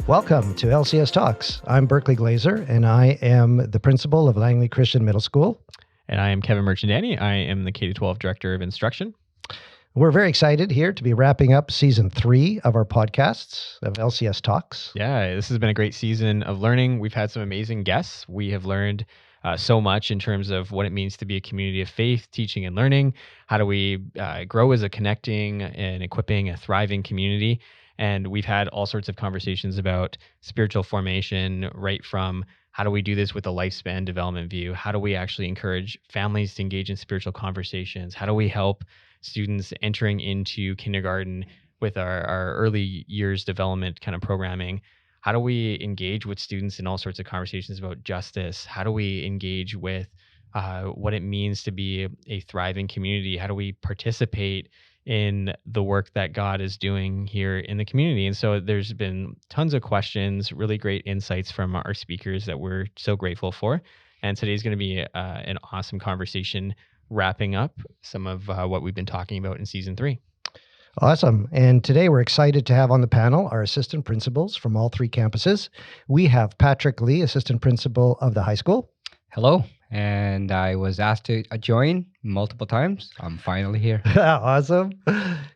Welcome to LCS Talks. I'm Berkley Glazer, and I am the principal of Langley Christian Middle School. And I am Kevin Merchandani. I am the K-12 Director of Instruction. We're very excited here to be wrapping up Season 3 of our podcasts of LCS Talks. Yeah, this has been a great season of learning. We've had some amazing guests. We have learned so much in terms of what it means to be a community of faith, teaching and learning. How do we grow as a connecting and equipping a thriving community? And we've had all sorts of conversations about spiritual formation, right from how do we do this with a lifespan development view? How do we actually encourage families to engage in spiritual conversations? How do we help students entering into kindergarten with our early years development kind of programming? How do we engage with students in all sorts of conversations about justice? How do we engage with what it means to be a thriving community? How do we participate in the work that God is doing here in the community? And so there's been tons of questions, really great insights from our speakers that we're so grateful for. And today's going to be an awesome conversation wrapping up some of what we've been talking about in Season 3. Awesome. And today we're excited to have on the panel our assistant principals from all three campuses. We have Patrick Lee, assistant principal of the high school. Hello. And I was asked to join multiple times. I'm finally here. Awesome.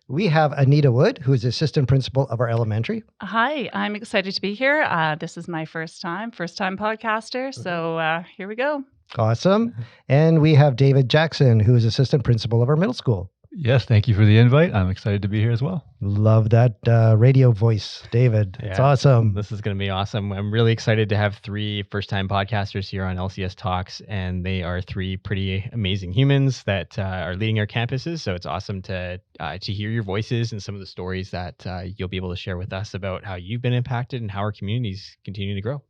We have Anita Wood, who is assistant principal of our elementary. Hi, I'm excited to be here. This is my first time podcaster. So here we go. Awesome. And we have David Jackson, who is assistant principal of our middle school. Yes, thank you for the invite. I'm excited to be here as well. Love that radio voice, David. It's awesome. This is going to be awesome. I'm really excited to have three first-time podcasters here on LCS Talks, and they are three pretty amazing humans that are leading our campuses. So it's awesome to hear your voices and some of the stories that you'll be able to share with us about how you've been impacted and how our communities continue to grow.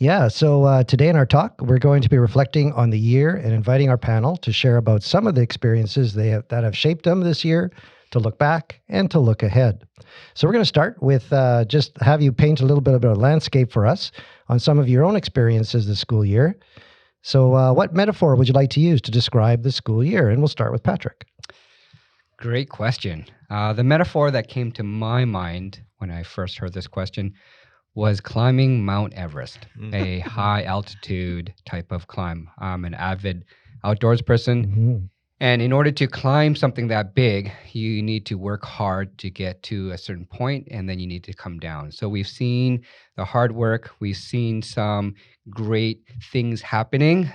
Yeah, so today in our talk, we're going to be reflecting on the year and inviting our panel to share about some of the experiences that have shaped them this year, to look back and to look ahead. So we're going to start with just have you paint a little bit of a landscape for us on some of your own experiences this school year. So what metaphor would you like to use to describe the school year? And we'll start with Patrick. Great question. The metaphor that came to my mind when I first heard this question was climbing Mount Everest, a high altitude type of climb. I'm an avid outdoors person. Mm-hmm. And in order to climb something that big, you need to work hard to get to a certain point, and then you need to come down. So we've seen the hard work. We've seen some great things happening,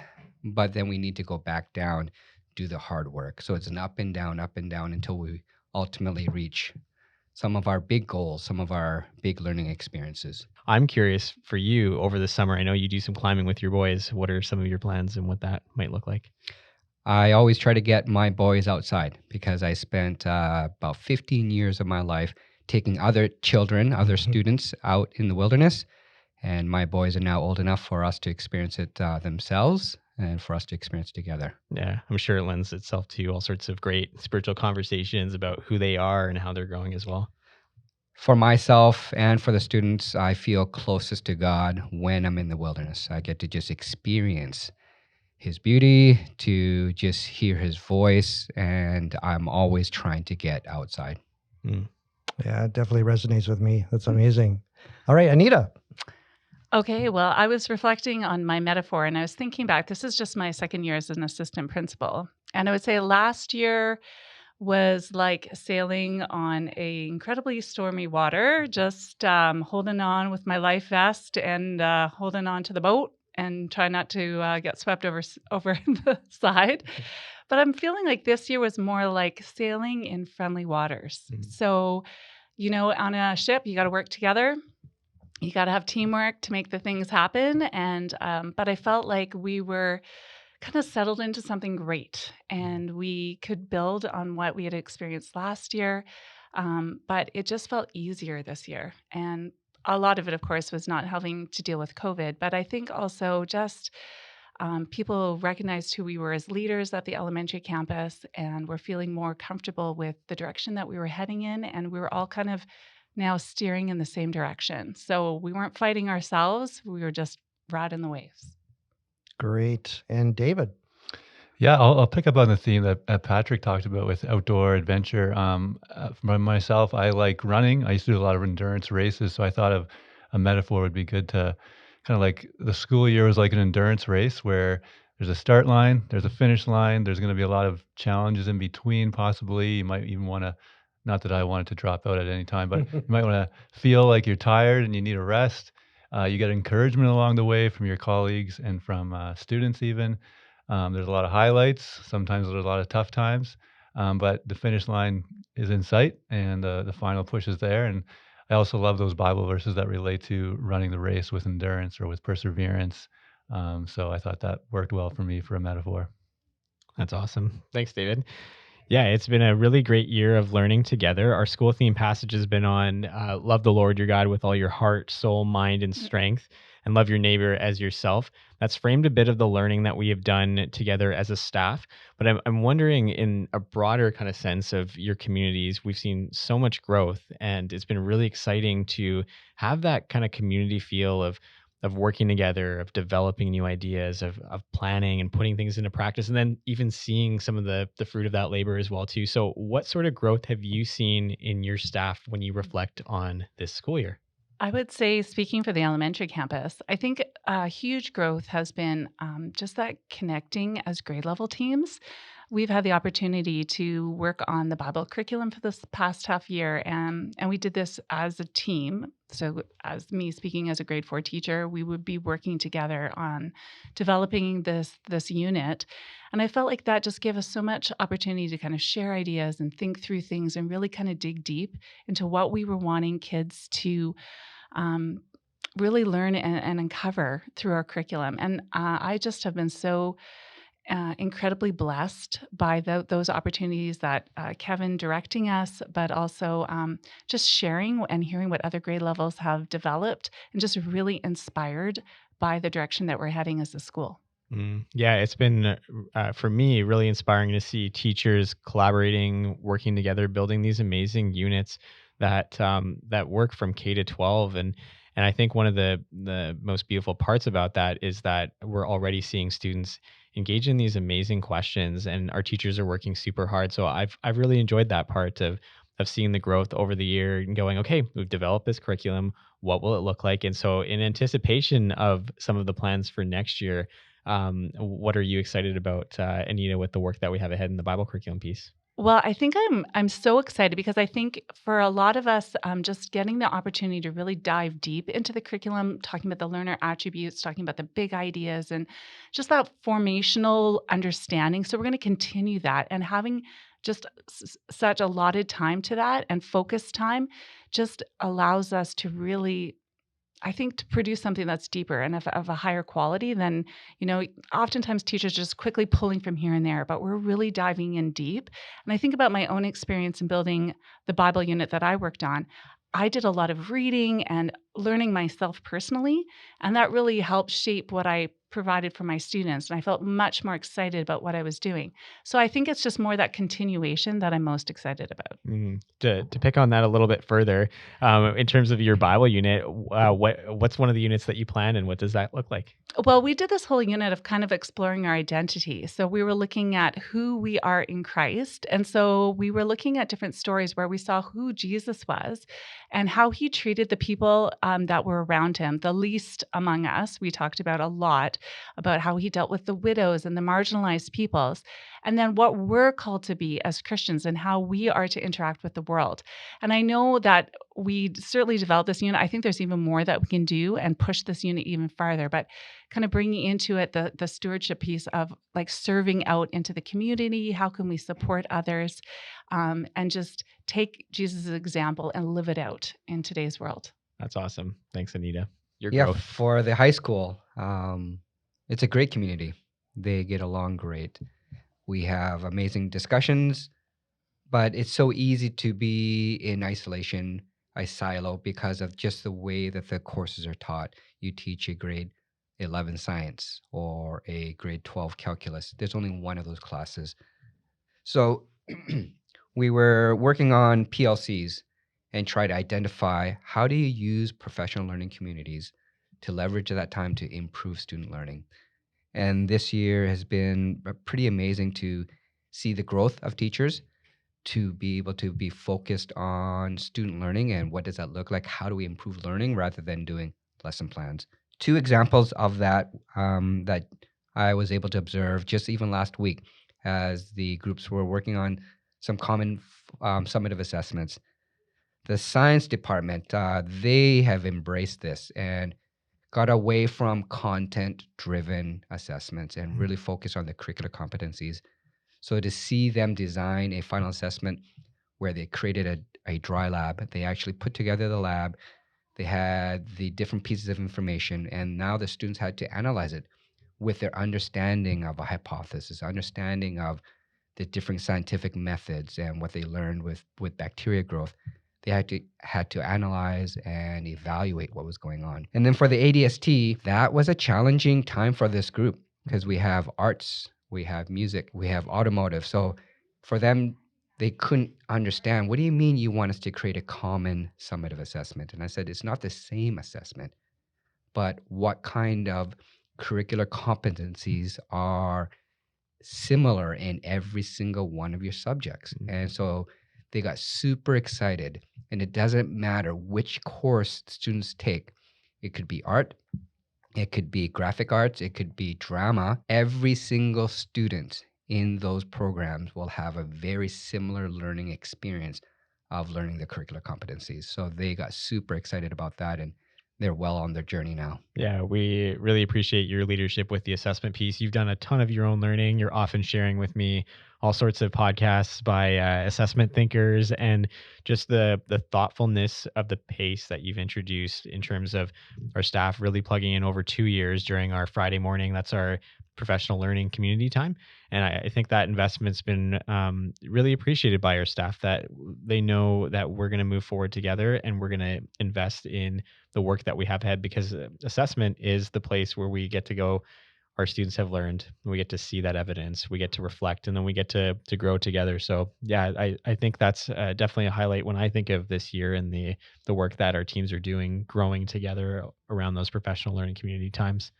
but then we need to go back down, do the hard work. So it's an up and down until we ultimately reach some of our big goals, some of our big learning experiences. I'm curious for you over the summer. I know you do some climbing with your boys. What are some of your plans and what that might look like? I always try to get my boys outside because I spent about 15 years of my life taking other children, other students out in the wilderness. And my boys are now old enough for us to experience it themselves and for us to experience together. Yeah, I'm sure it lends itself to all sorts of great spiritual conversations about who they are and how they're growing as well. For myself and for the students, I feel closest to God when I'm in the wilderness. I get to just experience His beauty, to just hear His voice, and I'm always trying to get outside. Yeah, it definitely resonates with me. That's amazing. All right, Anita. Okay, well, I was reflecting on my metaphor and I was thinking back. This is just my second year as an assistant principal. And I would say last year was like sailing on a incredibly stormy water, just holding on with my life vest and holding on to the boat and try not to get swept over the side. But I'm feeling like this year was more like sailing in friendly waters. Mm-hmm. So, on a ship, you got to work together. You got to have teamwork to make the things happen. And but I felt like we were kind of settled into something great and we could build on what we had experienced last year. But it just felt easier this year. And a lot of it, of course, was not having to deal with COVID. But I think also just people recognized who we were as leaders at the elementary campus and were feeling more comfortable with the direction that we were heading in. And we were all kind of now steering in the same direction. So we weren't fighting ourselves. We were just riding the waves. Great. And David? Yeah, I'll pick up on the theme that Patrick talked about with outdoor adventure. For myself, I like running. I used to do a lot of endurance races, so I thought of a metaphor would be good to kind of like the school year was like an endurance race where there's a start line, there's a finish line, there's going to be a lot of challenges in between, possibly. You might even want to, not that I wanted to drop out at any time, but you might want to feel like you're tired and you need a rest. You get encouragement along the way from your colleagues and from students even. There's a lot of highlights. Sometimes there's a lot of tough times, but the finish line is in sight, and the final push is there. And I also love those Bible verses that relate to running the race with endurance or with perseverance. So I thought that worked well for me for a metaphor. That's awesome. Thanks, David. Yeah, it's been a really great year of learning together. Our school theme passage has been on love the Lord your God with all your heart, soul, mind, and strength, and love your neighbor as yourself. That's framed a bit of the learning that we have done together as a staff. But I'm wondering, in a broader kind of sense of your communities, we've seen so much growth, and it's been really exciting to have that kind of community feel of working together, of developing new ideas, of planning and putting things into practice, and then even seeing some of the fruit of that labor as well too. So what sort of growth have you seen in your staff when you reflect on this school year? I would say, speaking for the elementary campus, I think huge growth has been just that connecting as grade level teams. We've had the opportunity to work on the Bible curriculum for this past half year, and we did this as a team. So, as me speaking as a grade 4 teacher, we would be working together on developing this unit, and I felt like that just gave us so much opportunity to kind of share ideas and think through things and really kind of dig deep into what we were wanting kids to um, really learn and uncover through our curriculum. And I just have been so incredibly blessed by those opportunities that Kevin directing us, but also just sharing and hearing what other grade levels have developed, and just really inspired by the direction that we're heading as a school. Yeah, it's been for me really inspiring to see teachers collaborating, working together, building these amazing units that work from K to 12, and I think one of the most beautiful parts about that is that we're already seeing students engage in these amazing questions, and our teachers are working super hard. So I've really enjoyed that part of seeing the growth over the year and going, okay, we've developed this curriculum. What will it look like? And so, in anticipation of some of the plans for next year, what are you excited about, Anita, with the work that we have ahead in the Bible curriculum piece? Well, I think I'm so excited because I think for a lot of us, just getting the opportunity to really dive deep into the curriculum, talking about the learner attributes, talking about the big ideas, and just that formational understanding. So we're going to continue that, and having just such allotted time to that and focused time just allows us to really, I think, to produce something that's deeper and of a higher quality than, oftentimes teachers just quickly pulling from here and there, but we're really diving in deep. And I think about my own experience in building the Bible unit that I worked on. I did a lot of reading and learning myself personally, and that really helped shape what I provided for my students. And I felt much more excited about what I was doing. So I think it's just more that continuation that I'm most excited about. To pick on that a little bit further, in terms of your Bible unit, what's one of the units that you plan, and what does that look like? Well, we did this whole unit of kind of exploring our identity. So we were looking at who we are in Christ. And so we were looking at different stories where we saw who Jesus was and how he treated the people that were around him, the least among us. We talked about a lot about how he dealt with the widows and the marginalized peoples, and then what we're called to be as Christians and how we are to interact with the world. And I know that we certainly developed this unit. I think there's even more that we can do and push this unit even farther, but kind of bringing into it the stewardship piece of like serving out into the community. How can we support others, and just take Jesus' example and live it out in today's world? That's awesome. Thanks, Anita. Your Yeah, growth. for the high school, it's a great community. They get along great. We have amazing discussions, but it's so easy to be in isolation, a silo, because of just the way that the courses are taught. You teach a grade 11 science or a grade 12 calculus. There's only one of those classes. So we were working on PLCs and try to identify how do you use professional learning communities to leverage that time to improve student learning. And this year has been pretty amazing to see the growth of teachers, to be able to be focused on student learning and what does that look like? How do we improve learning rather than doing lesson plans? Two examples of that that I was able to observe just even last week as the groups were working on some common summative assessments. The science department, they have embraced this and got away from content-driven assessments and really focused on the curricular competencies. So to see them design a final assessment where they created a dry lab, they actually put together the lab, they had the different pieces of information, and now the students had to analyze it with their understanding of a hypothesis, understanding of the different scientific methods and what they learned with bacteria growth. They had to analyze and evaluate what was going on. And then for the ADST, that was a challenging time for this group because we have arts, we have music, we have automotive. So for them, they couldn't understand, what do you mean you want us to create a common summative assessment? And I said, it's not the same assessment, but what kind of curricular competencies are similar in every single one of your subjects? And so they got super excited. And it doesn't matter which course students take. It could be art, it could be graphic arts, it could be drama. Every single student in those programs will have a very similar learning experience of learning the curricular competencies. So they got super excited about that, and they're well on their journey now. Yeah, we really appreciate your leadership with the assessment piece. You've done a ton of your own learning. You're often sharing with me all sorts of podcasts by assessment thinkers, and just the thoughtfulness of the pace that you've introduced in terms of our staff really plugging in over 2 years during our Friday morning. That's our professional learning community time. And I think that investment's been really appreciated by our staff, that they know that we're going to move forward together and we're going to invest in the work that we have had, because assessment is the place where we get to go. Our students have learned, we get to see that evidence, we get to reflect, and then we get to grow together. So yeah, I think that's definitely a highlight when I think of this year and the work that our teams are doing, growing together around those professional learning community times.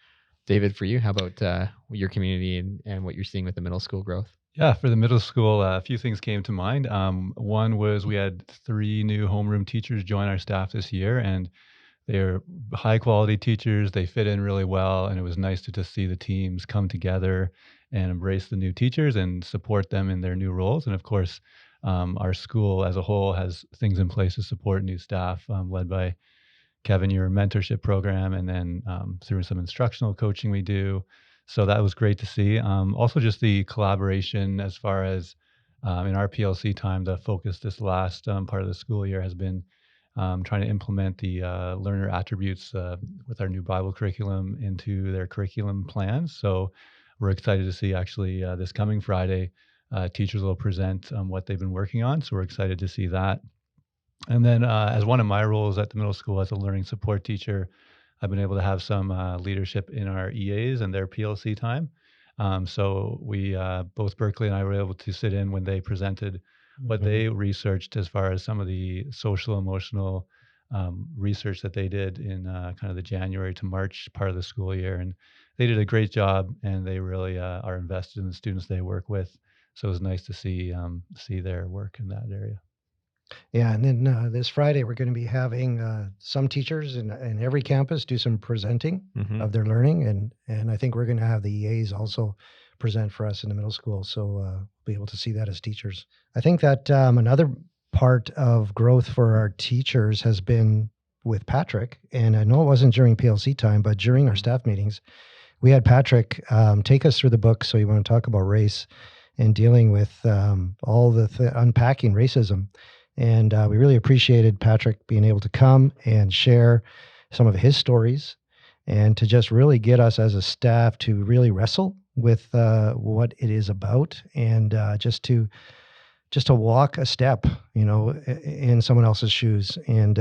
David, for you, how about your community and what you're seeing with the middle school growth? Yeah, for the middle school, a few things came to mind. One was we had 3 new homeroom teachers join our staff this year, and they're high quality teachers. They fit in really well, and it was nice to just see the teams come together and embrace the new teachers and support them in their new roles. And of course, our school as a whole has things in place to support new staff, led by Kevin, your mentorship program, and then through some instructional coaching we do. So that was great to see. Also, just the collaboration as far as in our PLC time, the focus this last part of the school year has been trying to implement the learner attributes with our new Bible curriculum into their curriculum plans. So we're excited to see actually this coming Friday, teachers will present what they've been working on. So we're excited to see that. And then as one of my roles at the middle school as a learning support teacher, I've been able to have some leadership in our EAs and their PLC time. So we, both Berkley and I, were able to sit in when they presented what they researched as far as some of the social emotional research that they did in kind of the January to March part of the school year. And they did a great job, and they really are invested in the students they work with. So it was nice to see their work in that area. Yeah, and then this Friday we're going to be having some teachers in every campus do some presenting of their learning, and I think we're going to have the EAs also present for us in the middle school, so we'll be able to see that as teachers. I think that another part of growth for our teachers has been with Patrick, and I know it wasn't during PLC time, but during our staff meetings, we had Patrick take us through the book. So you want to talk about race and dealing with all the unpacking racism. And we really appreciated Patrick being able to come and share some of his stories and to just really get us as a staff to really wrestle with what it is about, and just to walk a step, in someone else's shoes. And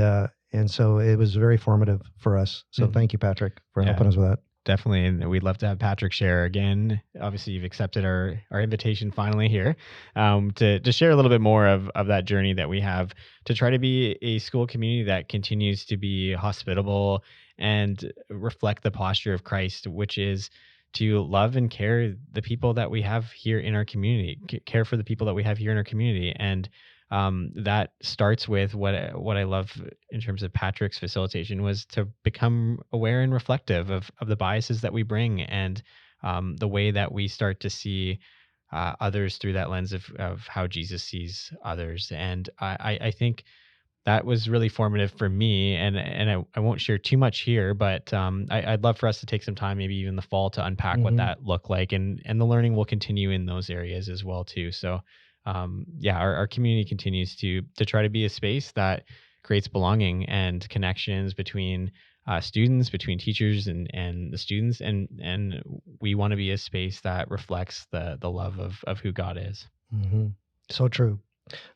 so it was very formative for us. So thank you, Patrick, for helping us with that. Definitely. And we'd love to have Patrick share again. Obviously, you've accepted our invitation finally here to share a little bit more of that journey that we have to try to be a school community that continues to be hospitable and reflect the posture of Christ, which is to love and care the people that we have here in our community, care for the people that we have here in our community. And that starts with what I love in terms of Patrick's facilitation was to become aware and reflective of the biases that we bring, and the way that we start to see others through that lens of how Jesus sees others. And I think that was really formative for me. And I won't share too much here, but I'd love for us to take some time, maybe even the fall, to unpack what that looked like, and the learning will continue in those areas as well too. So yeah, our community continues to try to be a space that creates belonging and connections between students, between teachers and the students, and we want to be a space that reflects the love of who God is. So true.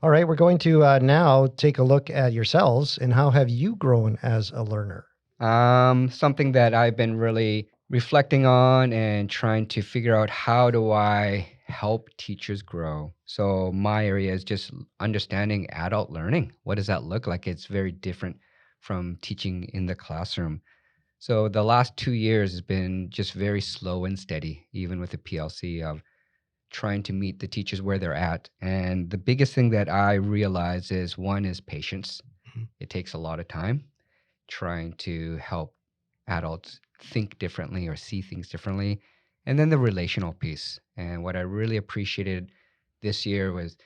All right, we're going to now take a look at yourselves and how have you grown as a learner? Something that I've been really reflecting on and trying to figure out, how do I help teachers grow? So my area is just understanding adult learning. What does that look like? It's very different from teaching in the classroom. So the last 2 years has been just very slow and steady, even with the PLC, of trying to meet the teachers where they're at. And the biggest thing that I realize is, one is patience. It takes a lot of time trying to help adults think differently or see things differently. And then the relational piece. And what I really appreciated this year was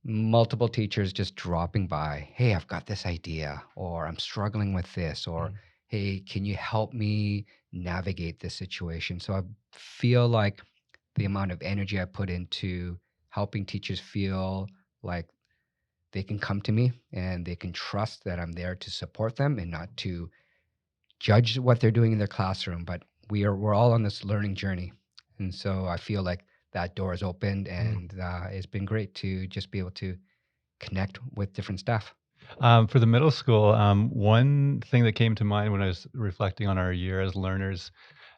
multiple teachers just dropping by. Hey, I've got this idea, or I'm struggling with this, or hey, can you help me navigate this situation? So I feel like the amount of energy I put into helping teachers feel like they can come to me and they can trust that I'm there to support them and not to judge what they're doing in their classroom, but we're all on this learning journey. And so I feel like that door is opened, and it's been great to just be able to connect with different staff. For the middle school, one thing that came to mind when I was reflecting on our year as learners,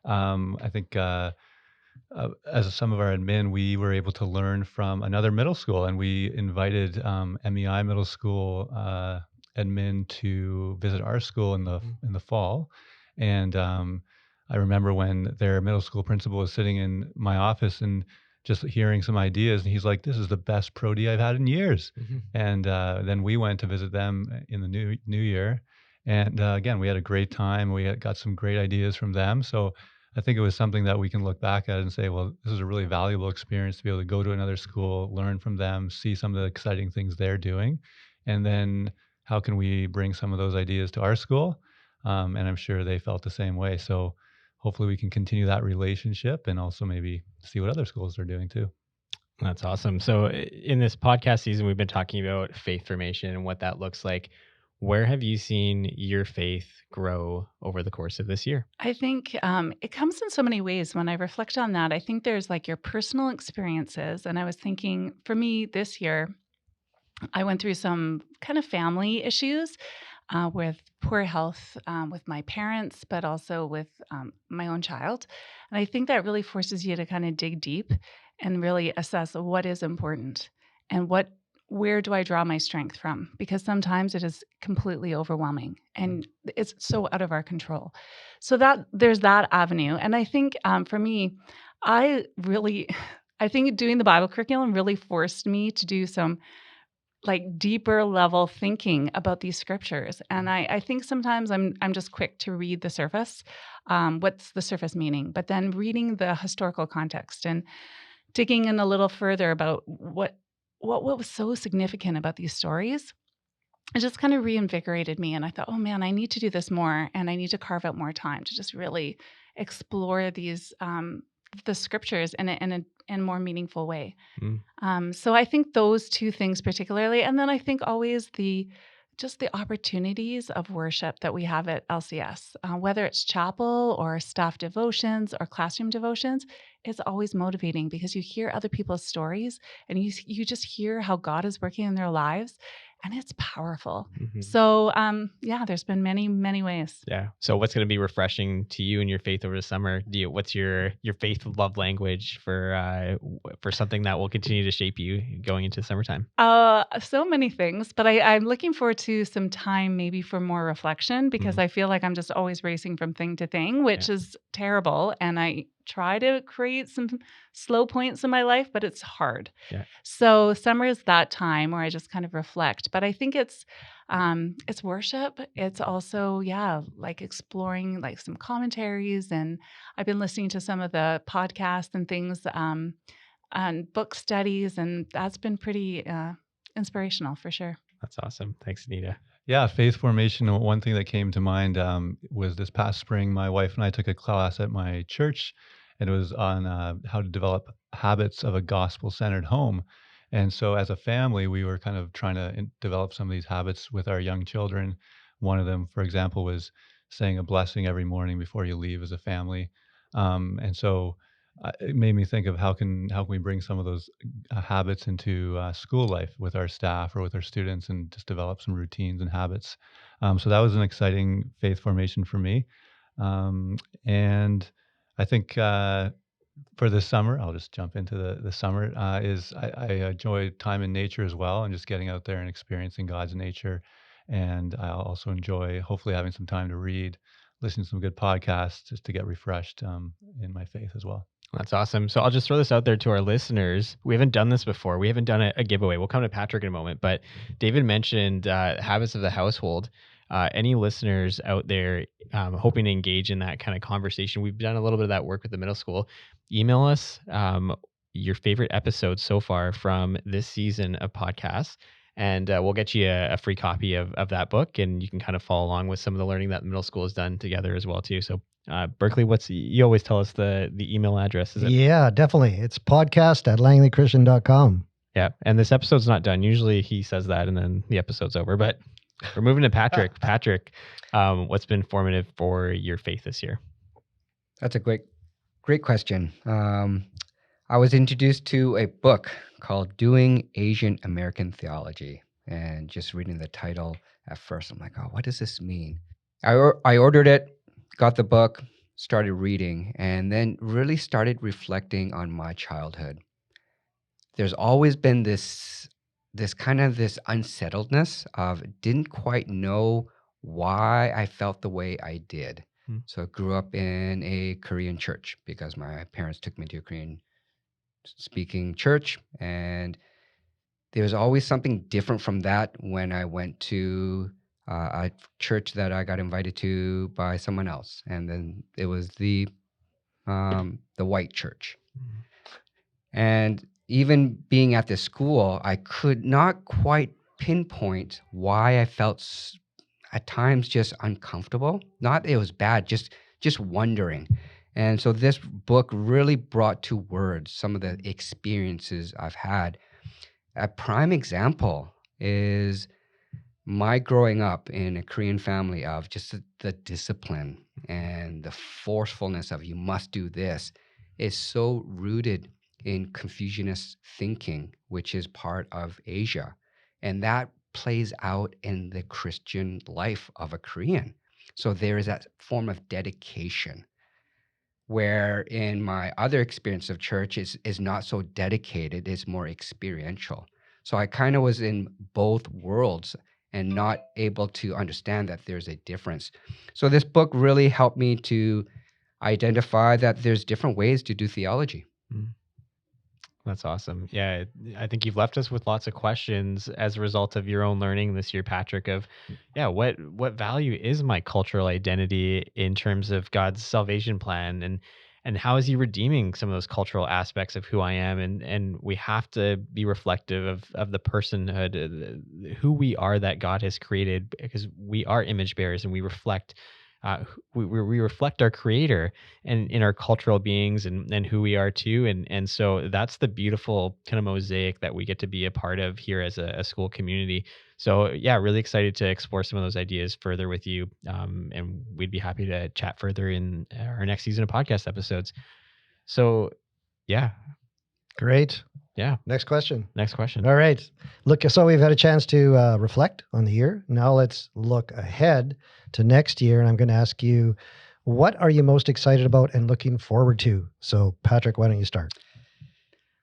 I think as some of our admin, we were able to learn from another middle school, and we invited MEI Middle School admin to visit our school in the fall. And I remember when their middle school principal was sitting in my office and just hearing some ideas, and he's like, "This is the best pro D I've had in years." And then we went to visit them in the new year, and again, we had a great time. We got some great ideas from them. So I think it was something that we can look back at and say, well, this is a really valuable experience to be able to go to another school, learn from them, see some of the exciting things they're doing, and then how can we bring some of those ideas to our school? And I'm sure they felt the same way. So hopefully we can continue that relationship and also maybe see what other schools are doing too. That's awesome. So in this podcast season, we've been talking about faith formation and what that looks like. Where have you seen your faith grow over the course of this year? I think it comes in so many ways. When I reflect on that, I think there's like your personal experiences. And I was thinking, for me this year, I went through some kind of family issues with poor health with my parents, but also with my own child. And I think that really forces you to kind of dig deep and really assess what is important and where do I draw my strength from? Because sometimes it is completely overwhelming and it's so out of our control. So that there's that avenue. And I think for me, I think doing the Bible curriculum really forced me to do some like deeper level thinking about these scriptures. And I think sometimes I'm just quick to read the surface. What's the surface meaning? But then reading the historical context and digging in a little further about what was so significant about these stories, it just kind of reinvigorated me. And I thought, oh man, I need to do this more, and I need to carve out more time to just really explore these the scriptures in a more meaningful way. So I think those two things particularly, and then I think always the opportunities of worship that we have at LCS, whether it's chapel or staff devotions or classroom devotions, it's always motivating because you hear other people's stories and you just hear how God is working in their lives. And it's powerful. So, there's been many, many ways. Yeah. So what's going to be refreshing to you in your faith over the summer? What's your faith love language for something that will continue to shape you going into summertime? So many things, but I'm looking forward to some time maybe for more reflection because I feel like I'm just always racing from thing to thing, which is terrible. And I try to create some slow points in my life, but it's hard. Yeah. So summer is that time where I just kind of reflect. But I think it's worship. It's also, like exploring like some commentaries, and I've been listening to some of the podcasts and things, and book studies, and that's been pretty inspirational for sure. That's awesome. Thanks, Anita. Yeah, faith formation. One thing that came to mind was this past spring, my wife and I took a class at my church, and it was on how to develop habits of a gospel-centered home. And so, as a family, we were kind of trying to develop some of these habits with our young children. One of them, for example, was saying a blessing every morning before you leave as a family. And so, it made me think of how can we bring some of those habits into school life with our staff or with our students, and just develop some routines and habits. So that was an exciting faith formation for me. And I think for this summer, I'll just jump into the summer, is I enjoy time in nature as well, and just getting out there and experiencing God's nature. And I also enjoy hopefully having some time to read, listen to some good podcasts, just to get refreshed in my faith as well. That's awesome. So I'll just throw this out there to our listeners. We haven't done this before. We haven't done a giveaway. We'll come to Patrick in a moment, but David mentioned habits of the household. Any listeners out there hoping to engage in that kind of conversation, we've done a little bit of that work with the middle school. Email us your favorite episodes so far from this season of podcasts, and we'll get you a free copy of that book, and you can kind of follow along with some of the learning that the middle school has done together as well too. So Berkley, you always tell us the email address, is it? Yeah, definitely. It's podcast@langleychristian.com. Yeah. And this episode's not done. Usually he says that and then the episode's over, but we're moving to Patrick. Patrick, what's been formative for your faith this year? That's a great question. I was introduced to a book called Doing Asian American Theology, and just reading the title at first, I'm like, oh, what does this mean? I ordered it, got the book, started reading, and then really started reflecting on my childhood. There's always been this kind of this unsettledness of didn't quite know why I felt the way I did. So I grew up in a Korean church because my parents took me to a Korean speaking church, and there was always something different from that when I went to a church that I got invited to by someone else, and then it was the white church. And even being at this school, I could not quite pinpoint why I felt at times just uncomfortable. Not that it was bad, just wondering. And so this book really brought to words some of the experiences I've had. A prime example is my growing up in a Korean family of just the discipline and the forcefulness of you must do this is so rooted in Confucianist thinking, which is part of Asia. And that plays out in the Christian life of a Korean. So there is that form of dedication, where in my other experience of church is not so dedicated, it's more experiential. So I kind of was in both worlds and not able to understand that there's a difference. So this book really helped me to identify that there's different ways to do theology. That's awesome. Yeah, I think you've left us with lots of questions as a result of your own learning this year, Patrick, of, what value is my cultural identity in terms of God's salvation plan, and how is he redeeming some of those cultural aspects of who I am? And we have to be reflective of the personhood, who we are that God has created, because we are image bearers and we reflect we reflect our creator and in our cultural beings and who we are too. And so that's the beautiful kind of mosaic that we get to be a part of here as a school community. So yeah, really excited to explore some of those ideas further with you. And we'd be happy to chat further in our next season of podcast episodes. So yeah. Great. Yeah. Next question. All right. Look, so we've had a chance to reflect on the year. Now let's look ahead to next year. And I'm going to ask you, what are you most excited about and looking forward to? So Patrick, why don't you start?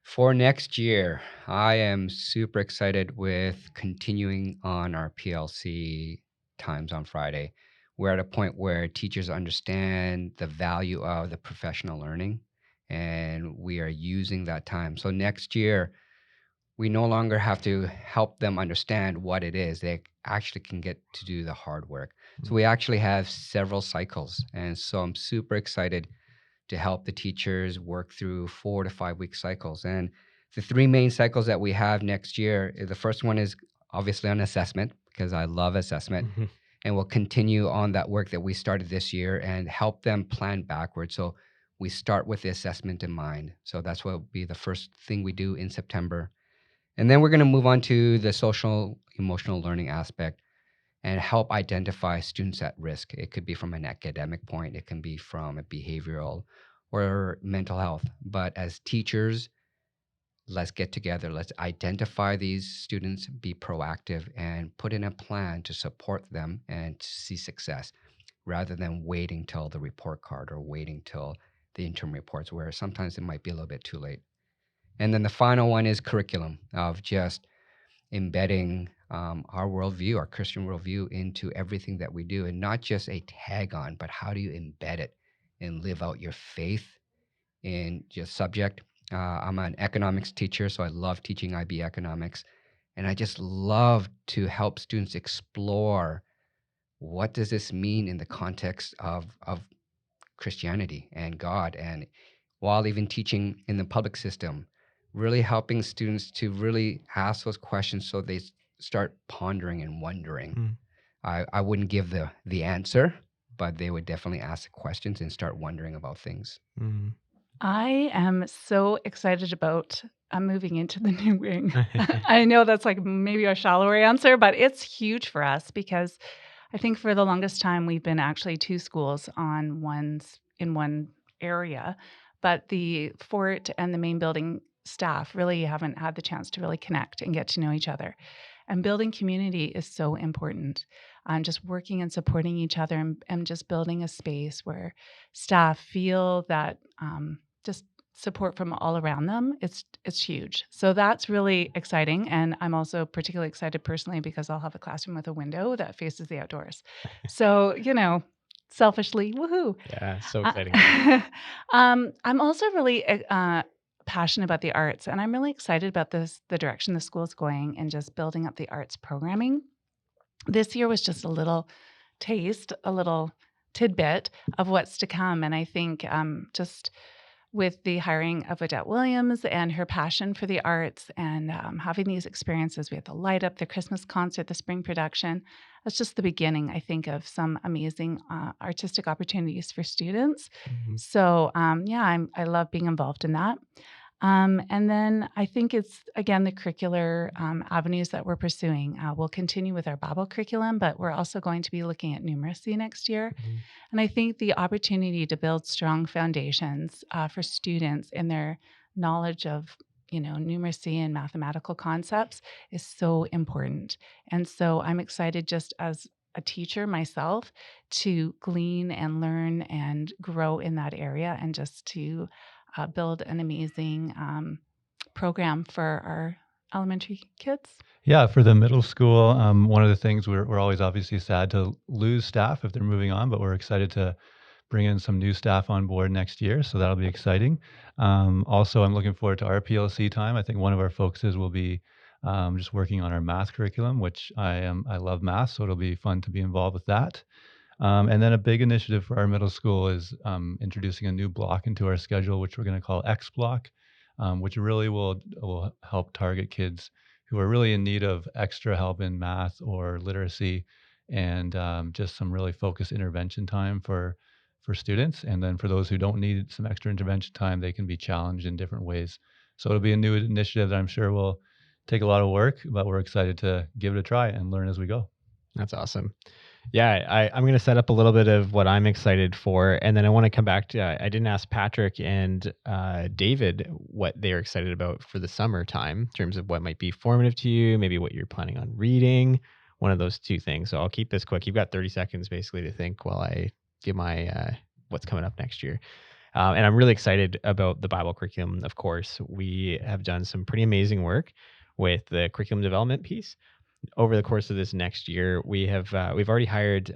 For next year, I am super excited with continuing on our PLC times on Friday. We're at a point where teachers understand the value of the professional learning. and we are using that time. So next year, we no longer have to help them understand what it is. They actually can get to do the hard work. So we actually have several cycles. And so I'm super excited to help the teachers work through 4 to 5 week cycles. And the 3 main cycles that we have next year, the first one is obviously on assessment, because I love assessment. Mm-hmm. And we'll continue on that work that we started this year and help them plan backwards. So we start with the assessment in mind. So that's what will be the first thing we do in September. And then we're going to move on to the social emotional learning aspect and help identify students at risk. It could be from an academic point, it can be from a behavioral or mental health. But as teachers, let's get together, let's identify these students, be proactive, and put in a plan to support them and to see success, rather than waiting till the report card or waiting till the interim reports, where sometimes it might be a little bit too late. And then the final one is curriculum, of just embedding our worldview, our Christian worldview, into everything that we do, and not just a tag on, but how do you embed it and live out your faith in just subject. I'm an economics teacher, so I love teaching IB economics, and I just love to help students explore what does this mean in the context of Christianity and God, and while even teaching in the public system, really helping students to really ask those questions so they start pondering and wondering. I wouldn't give the answer, but they would definitely ask the questions and start wondering about things. I am so excited about moving into the new wing. I know that's like maybe a shallower answer, but it's huge for us because I think for the longest time we've been actually 2 schools in one area, but the fort and the main building staff really haven't had the chance to really connect and get to know each other. And building community is so important. Just working and supporting each other and just building a space where staff feel that just support from all around them. It's huge. So that's really exciting. And I'm also particularly excited personally because I'll have a classroom with a window that faces the outdoors. So, selfishly, woohoo. Yeah, so exciting. I'm also really passionate about the arts, and I'm really excited about the direction the school's going and just building up the arts programming. This year was just a little taste, a little tidbit of what's to come. And I think just with the hiring of Odette Williams and her passion for the arts and having these experiences, we had the light up, the Christmas concert, the spring production. That's just the beginning, I think, of some amazing artistic opportunities for students. So I love being involved in that. And then I think it's, again, the curricular avenues that we're pursuing. We'll continue with our Bible curriculum, but we're also going to be looking at numeracy next year. And I think the opportunity to build strong foundations for students in their knowledge of, numeracy and mathematical concepts is so important. And so I'm excited just as a teacher myself to glean and learn and grow in that area and just to build an amazing program for our elementary kids. Yeah, for the middle school, one of the things we're always obviously sad to lose staff if they're moving on, but we're excited to bring in some new staff on board next year, so that'll be exciting. Also, I'm looking forward to our PLC time. I think one of our focuses will be just working on our math curriculum, which I love math, so it'll be fun to be involved with that. And then a big initiative for our middle school is introducing a new block into our schedule, which we're going to call X Block, which really will help target kids who are really in need of extra help in math or literacy, and just some really focused intervention time for students. And then for those who don't need some extra intervention time, they can be challenged in different ways. So it'll be a new initiative that I'm sure will take a lot of work, but we're excited to give it a try and learn as we go. That's awesome. Yeah, I'm going to set up a little bit of what I'm excited for, and then I want to come back to, I didn't ask Patrick and David what they're excited about for the summertime in terms of what might be formative to you, maybe what you're planning on reading, one of those two things. So I'll keep this quick. You've got 30 seconds basically to think while I give my what's coming up next year. And I'm really excited about the Bible curriculum, of course. We have done some pretty amazing work with the curriculum development piece. Over the course of this next year, we've already hired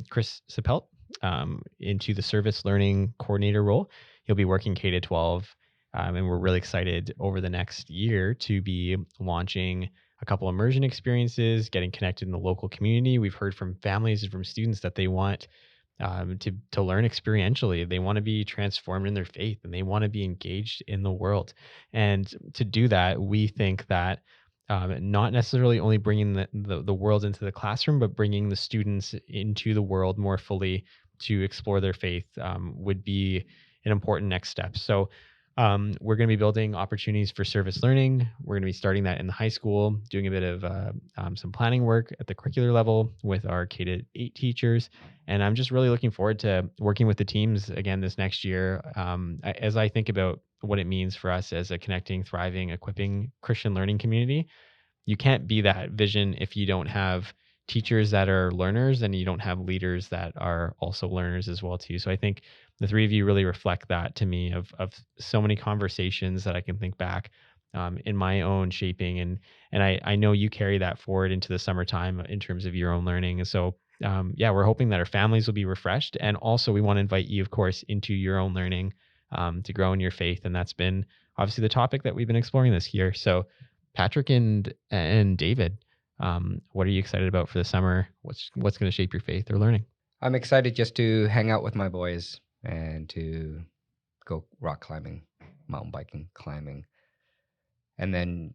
Chris Sapelt into the service learning coordinator role. You'll be working K to 12. And we're really excited over the next year to be launching a couple immersion experiences, getting connected in the local community. We've heard from families and from students that they want to learn experientially. They want to be transformed in their faith, and they want to be engaged in the world. And to do that, we think that not necessarily only bringing the world into the classroom, but bringing the students into the world more fully to explore their faith would be an important next step. So we're going to be building opportunities for service learning. We're going to be starting that in the high school, doing a bit of some planning work at the curricular level with our K-8 teachers. And I'm just really looking forward to working with the teams again this next year. As I think about what it means for us as a connecting, thriving, equipping Christian learning community, you can't be that vision if you don't have teachers that are learners and you don't have leaders that are also learners as well too. So I think the three of you really reflect that to me of so many conversations that I can think back in my own shaping. And I know you carry that forward into the summertime in terms of your own learning. And so, we're hoping that our families will be refreshed. And also we want to invite you, of course, into your own learning to grow in your faith. And that's been obviously the topic that we've been exploring this year. So Patrick and David, what are you excited about for the summer? What's going to shape your faith or learning? I'm excited just to hang out with my boys and to go rock climbing, mountain biking, climbing, and then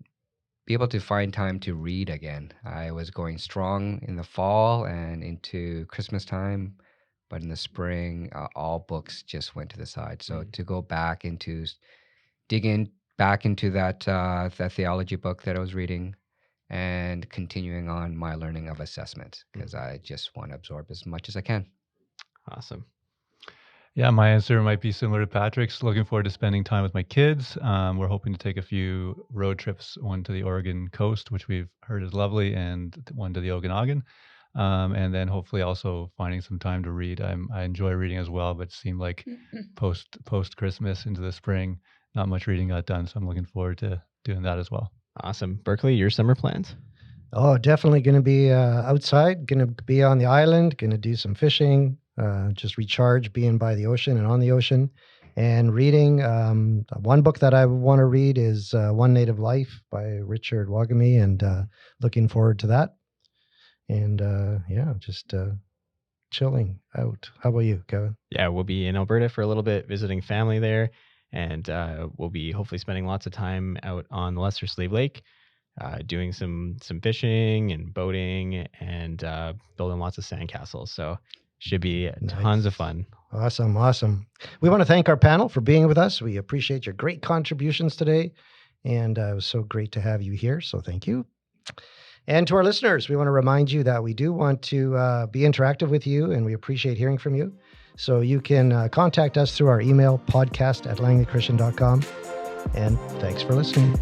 be able to find time to read again. I was going strong in the fall and into Christmas time, but in the spring, all books just went to the side. So to go back into, back into that theology book that I was reading, and continuing on my learning of assessment, because I just want to absorb as much as I can. Awesome. Yeah, my answer might be similar to Patrick's. Looking forward to spending time with my kids. We're hoping to take a few road trips, one to the Oregon coast, which we've heard is lovely, and one to the Okanagan. And then hopefully also finding some time to read. I enjoy reading as well, but it seemed like post Christmas into the spring, not much reading got done. So I'm looking forward to doing that as well. Awesome. Berkley, your summer plans? Oh, definitely going to be outside, going to be on the island, going to do some fishing, just recharge being by the ocean and on the ocean, and reading. One book that I want to read is One Native Life by Richard Wagami, and looking forward to that. And just chilling out. How about you, Kevin? Yeah, we'll be in Alberta for a little bit, visiting family there. And we'll be hopefully spending lots of time out on the Lesser Slave Lake, doing some fishing and boating and building lots of sandcastles. So should be tons of fun. Awesome. We want to thank our panel for being with us. We appreciate your great contributions today. And it was so great to have you here. So thank you. And to our listeners, we want to remind you that we do want to be interactive with you, and we appreciate hearing from you. So you can contact us through our email, podcast@langleychristian.com. And thanks for listening.